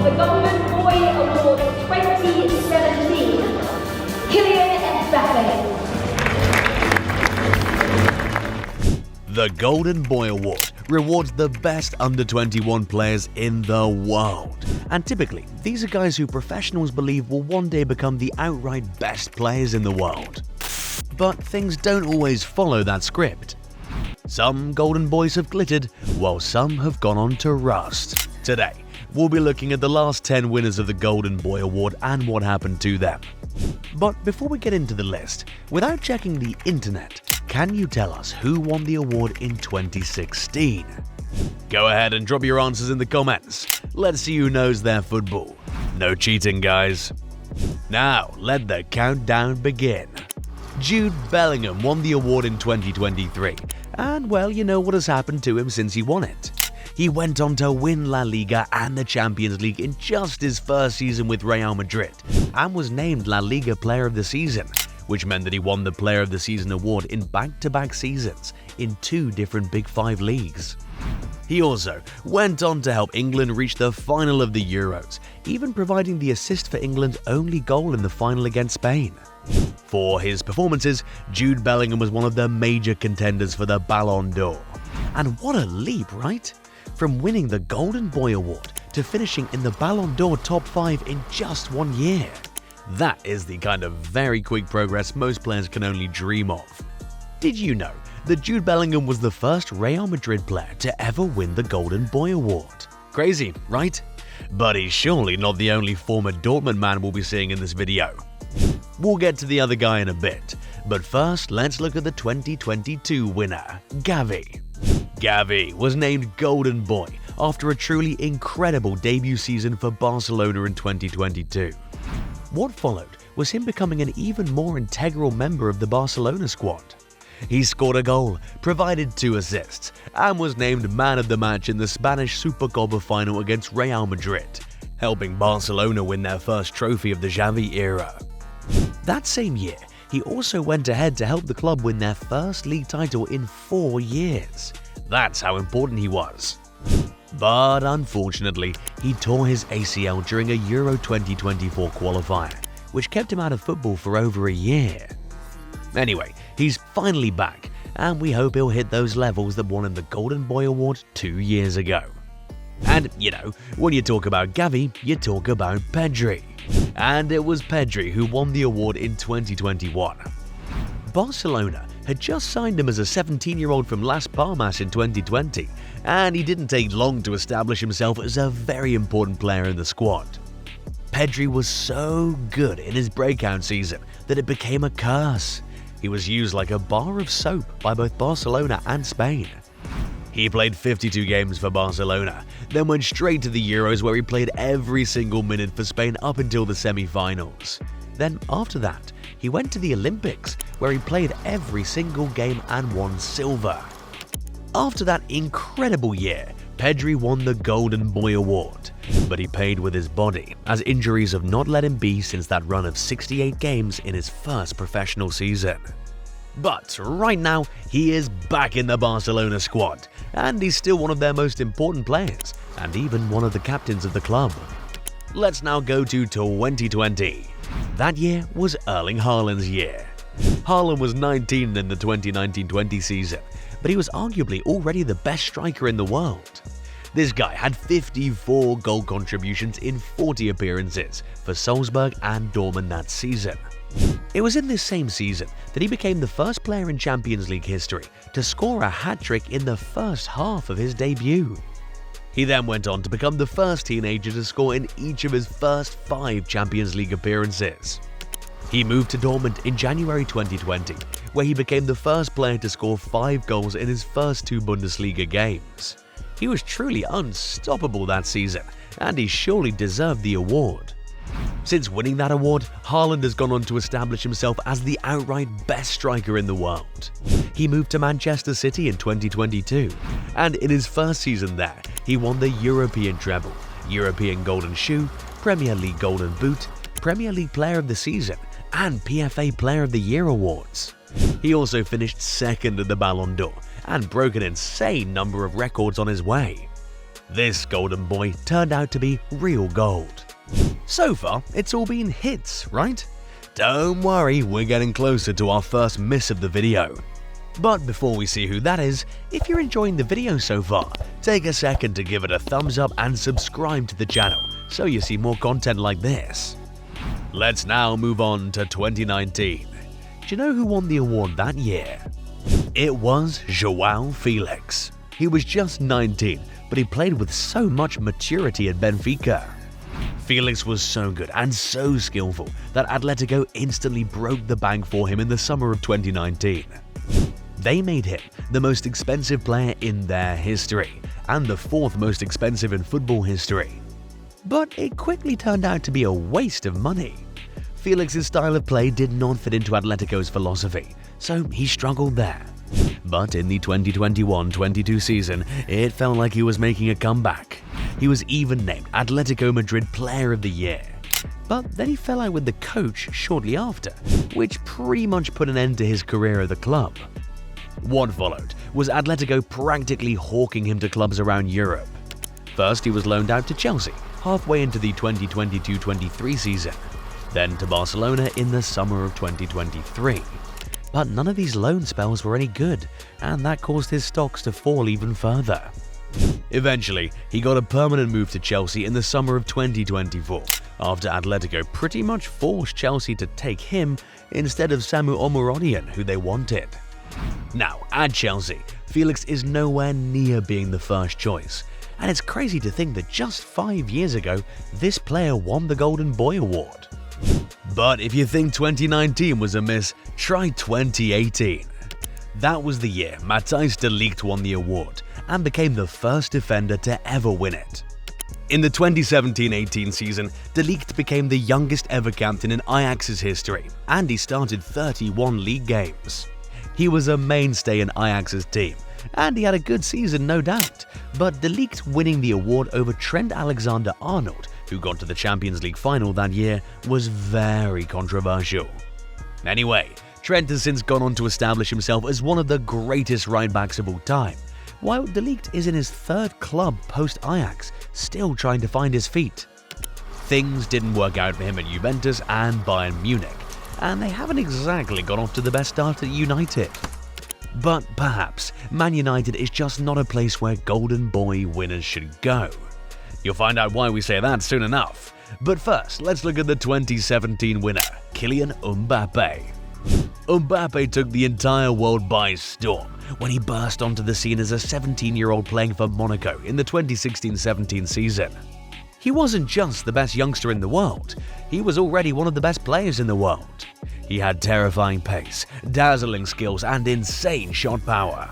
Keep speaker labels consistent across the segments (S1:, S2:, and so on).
S1: of the Golden Boy Award 2017, Kylian Mbappé.
S2: The Golden Boy Award rewards the best under-21 players in the world. And typically, these are guys who professionals believe will one day become the outright best players in the world. But things don't always follow that script. Some Golden Boys have glittered, while some have gone on to rust. Today, we'll be looking at the last 10 winners of the Golden Boy Award and what happened to them. But before we get into the list, without checking the internet, can you tell us who won the award in 2016? Go ahead and drop your answers in the comments. Let's see who knows their football. No cheating, guys. Now, let the countdown begin. Jude Bellingham won the award in 2023, and well, you know what has happened to him since he won it. He went on to win La Liga and the Champions League in just his first season with Real Madrid, and was named La Liga Player of the Season, which meant that he won the Player of the Season award in back-to-back seasons in 2 different Big 5 leagues. He also went on to help England reach the final of the Euros, even providing the assist for England's only goal in the final against Spain. For his performances, Jude Bellingham was one of the major contenders for the Ballon d'Or. And what a leap, right? From winning the Golden Boy Award to finishing in the Ballon d'Or top 5 in just 1 year. That is the kind of very quick progress most players can only dream of. Did you know that Jude Bellingham was the first Real Madrid player to ever win the Golden Boy Award? Crazy, right? But he's surely not the only former Dortmund man we'll be seeing in this video. We'll get to the other guy in a bit, but first let's look at the 2022 winner, Gavi. Gavi was named Golden Boy after a truly incredible debut season for Barcelona in 2022. What followed was him becoming an even more integral member of the Barcelona squad. He scored a goal, provided 2 assists, and was named man of the match in the Spanish Supercopa final against Real Madrid, helping Barcelona win their first trophy of the Xavi era. That same year, he also went ahead to help the club win their first league title in 4 years. That's how important he was. But unfortunately, he tore his ACL during a Euro 2024 qualifier, which kept him out of football for over a year. Anyway, he's finally back, and we hope he'll hit those levels that won him the Golden Boy Award 2 years ago. And, you know, when you talk about Gavi, you talk about Pedri. And it was Pedri who won the award in 2021. Barcelona had just signed him as a 17-year-old from Las Palmas in 2020, and he didn't take long to establish himself as a very important player in the squad. Pedri was so good in his breakout season that it became a curse. He was used like a bar of soap by both Barcelona and Spain. He played 52 games for Barcelona, then went straight to the Euros where he played every single minute for Spain up until the semi-finals. Then after that, he went to the Olympics where he played every single game and won silver. After that incredible year, Pedri won the Golden Boy Award, but he paid with his body as injuries have not let him be since that run of 68 games in his first professional season. But right now, he is back in the Barcelona squad, and he's still one of their most important players, and even one of the captains of the club. Let's now go to 2020. That year was Erling Haaland's year. Haaland was 19 in the 2019-20 season, but he was arguably already the best striker in the world. This guy had 54 goal contributions in 40 appearances for Salzburg and Dortmund that season. It was in this same season that he became the first player in Champions League history to score a hat-trick in the first half of his debut. He then went on to become the first teenager to score in each of his first 5 Champions League appearances. He moved to Dortmund in January 2020, where he became the first player to score 5 goals in his first 2 Bundesliga games. He was truly unstoppable that season, and he surely deserved the award. Since winning that award, Haaland has gone on to establish himself as the outright best striker in the world. He moved to Manchester City in 2022, and in his first season there, he won the European treble, European Golden Shoe, Premier League Golden Boot, Premier League Player of the Season, and PFA Player of the Year awards. He also finished second at the Ballon d'Or and broke an insane number of records on his way. This golden boy turned out to be real gold. So far, it's all been hits, right? Don't worry, we're getting closer to our first miss of the video. But before we see who that is, if you're enjoying the video so far, take a second to give it a thumbs up and subscribe to the channel so you see more content like this. Let's now move on to 2019. Do you know who won the award that year? It was Joao Felix. He was just 19, but he played with so much maturity at Benfica. Felix was so good and so skillful that Atletico instantly broke the bank for him in the summer of 2019. They made him the most expensive player in their history and the fourth most expensive in football history. But it quickly turned out to be a waste of money. Felix's style of play did not fit into Atletico's philosophy, so he struggled there. But in the 2021-22 season, it felt like he was making a comeback. He was even named Atletico Madrid Player of the Year. But then he fell out with the coach shortly after, which pretty much put an end to his career at the club. What followed was Atletico practically hawking him to clubs around Europe. First, he was loaned out to Chelsea halfway into the 2022-23 season, then to Barcelona in the summer of 2023. But none of these loan spells were any good, and that caused his stocks to fall even further. Eventually, he got a permanent move to Chelsea in the summer of 2024, after Atletico pretty much forced Chelsea to take him instead of Samu Omorodion, who they wanted. Now, at Chelsea, Felix is nowhere near being the first choice, and it's crazy to think that just 5 years ago, this player won the Golden Boy Award. But if you think 2019 was a miss, try 2018. That was the year Matthijs de Ligt won the award and became the first defender to ever win it. In the 2017-18 season, de Ligt became the youngest ever captain in Ajax's history, and he started 31 league games. He was a mainstay in Ajax's team, and he had a good season, no doubt, but de Ligt winning the award over Trent Alexander-Arnold, who got to the Champions League final that year, was very controversial. Anyway, Trent has since gone on to establish himself as one of the greatest right-backs of all time, while de Ligt is in his third club post-Ajax, still trying to find his feet. Things didn't work out for him at Juventus and Bayern Munich, and they haven't exactly got off to the best start at United. But perhaps Man United is just not a place where Golden Boy winners should go. You'll find out why we say that soon enough. But first, let's look at the 2017 winner, Kylian Mbappé. Mbappé took the entire world by storm when he burst onto the scene as a 17-year-old playing for Monaco in the 2016-17 season. He wasn't just the best youngster in the world, he was already one of the best players in the world. He had terrifying pace, dazzling skills, and insane shot power.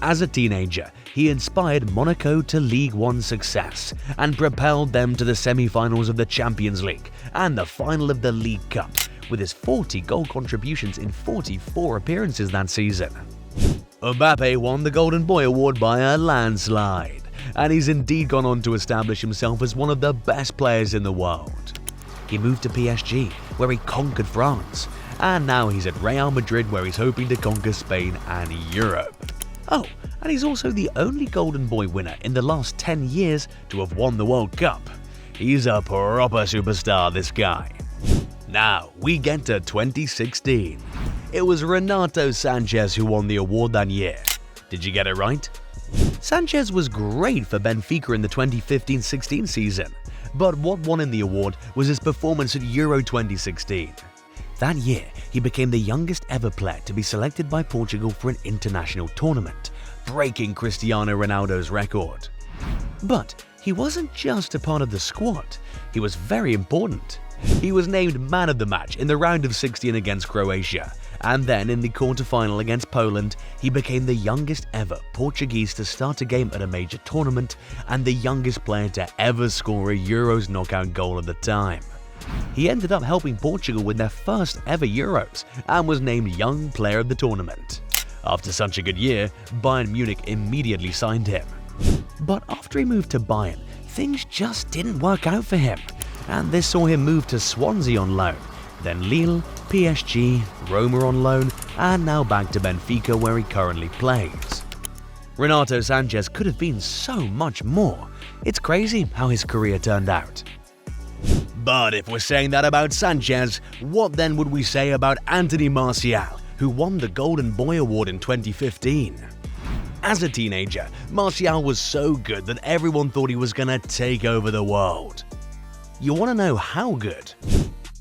S2: As a teenager, he inspired Monaco to League One success and propelled them to the semi-finals of the Champions League and the final of the League Cup, with his 40 goal contributions in 44 appearances that season. Mbappé won the Golden Boy Award by a landslide, and he's indeed gone on to establish himself as one of the best players in the world. He moved to PSG, where he conquered France, and now he's at Real Madrid, where he's hoping to conquer Spain and Europe. Oh, and he's also the only Golden Boy winner in the last 10 years to have won the World Cup. He's a proper superstar, this guy. Now, we get to 2016. It was Renato Sanches who won the award that year. Did you get it right? Sanches was great for Benfica in the 2015-16 season, but what won him the award was his performance at Euro 2016. That year, he became the youngest ever player to be selected by Portugal for an international tournament, breaking Cristiano Ronaldo's record. But he wasn't just a part of the squad, he was very important. He was named man of the match in the round of 16 against Croatia, and then in the quarter-final against Poland, he became the youngest ever Portuguese to start a game at a major tournament and the youngest player to ever score a Euros knockout goal at the time. He ended up helping Portugal win their first ever Euros and was named Young Player of the Tournament. After such a good year, Bayern Munich immediately signed him. But after he moved to Bayern, things just didn't work out for him, and this saw him move to Swansea on loan, then Lille, PSG, Roma on loan, and now back to Benfica where he currently plays. Renato Sanches could have been so much more, It's crazy how his career turned out. But if we're saying that about Sanchez, what then would we say about Anthony Martial, who won the Golden Boy Award in 2015? As a teenager, Martial was so good that everyone thought he was gonna take over the world. You wanna know how good?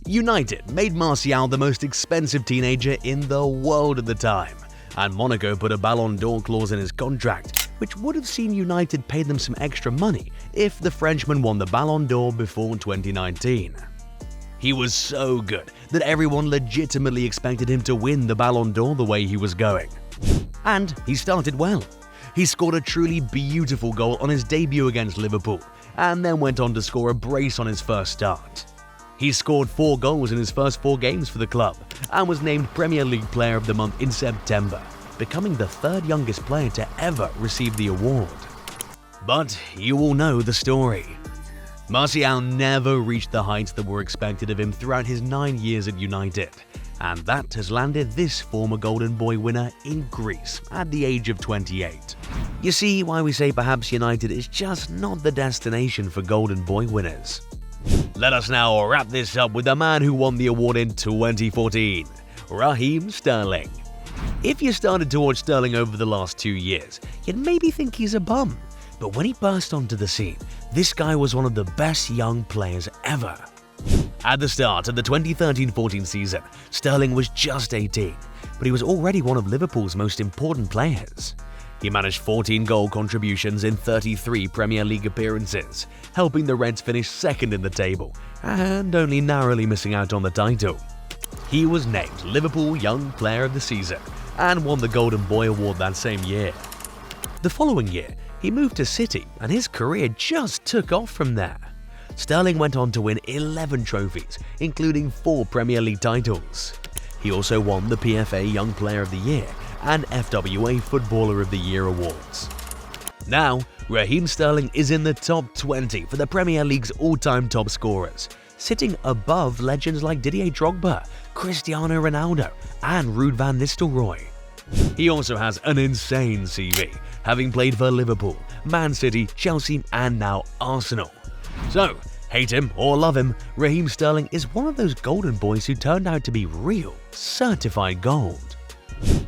S2: United made Martial the most expensive teenager in the world at the time, and Monaco put a Ballon d'Or clause in his contract, which would have seen United pay them some extra money if the Frenchman won the Ballon d'Or before 2019. He was so good that everyone legitimately expected him to win the Ballon d'Or the way he was going. And he started well. He scored a truly beautiful goal on his debut against Liverpool, and then went on to score a brace on his first start. He scored 4 goals in his first 4 games for the club, and was named Premier League Player of the Month in September, becoming the 3rd youngest player to ever receive the award. But you all know the story. Martial never reached the heights that were expected of him throughout his 9 years at United, and that has landed this former Golden Boy winner in Greece at the age of 28. You see why we say perhaps United is just not the destination for Golden Boy winners. Let us now wrap this up with the man who won the award in 2014, Raheem Sterling. If you started to watch Sterling over the last 2 years, you'd maybe think he's a bum. But when he burst onto the scene, this guy was one of the best young players ever. At the start of the 2013-14 season, Sterling was just 18, but he was already one of Liverpool's most important players. He managed 14 goal contributions in 33 Premier League appearances, helping the Reds finish 2nd in the table, and only narrowly missing out on the title. He was named Liverpool Young Player of the Season, and won the Golden Boy Award that same year. The following year, he moved to City, and his career just took off from there. Sterling went on to win 11 trophies, including 4 Premier League titles. He also won the PFA Young Player of the Year and FWA Footballer of the Year awards. Now, Raheem Sterling is in the top 20 for the Premier League's all-time top scorers, sitting above legends like Didier Drogba, Cristiano Ronaldo, and Ruud van Nistelrooy. He also has an insane CV, having played for Liverpool, Man City, Chelsea, and now Arsenal. So, hate him or love him, Raheem Sterling is one of those golden boys who turned out to be real, certified gold.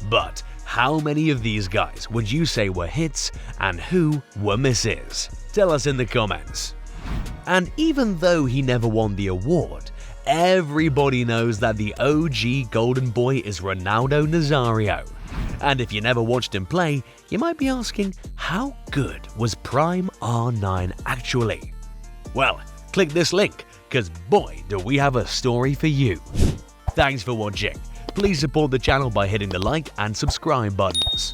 S2: But how many of these guys would you say were hits and who were misses? Tell us in the comments. And even though he never won the award, everybody knows that the OG golden boy is Ronaldo Nazario. And if you never watched him play, you might be asking, how good was Prime R9 actually? Well, click this link, cause boy do we have a story for you. Thanks for watching. Please support the channel by hitting the like and subscribe buttons.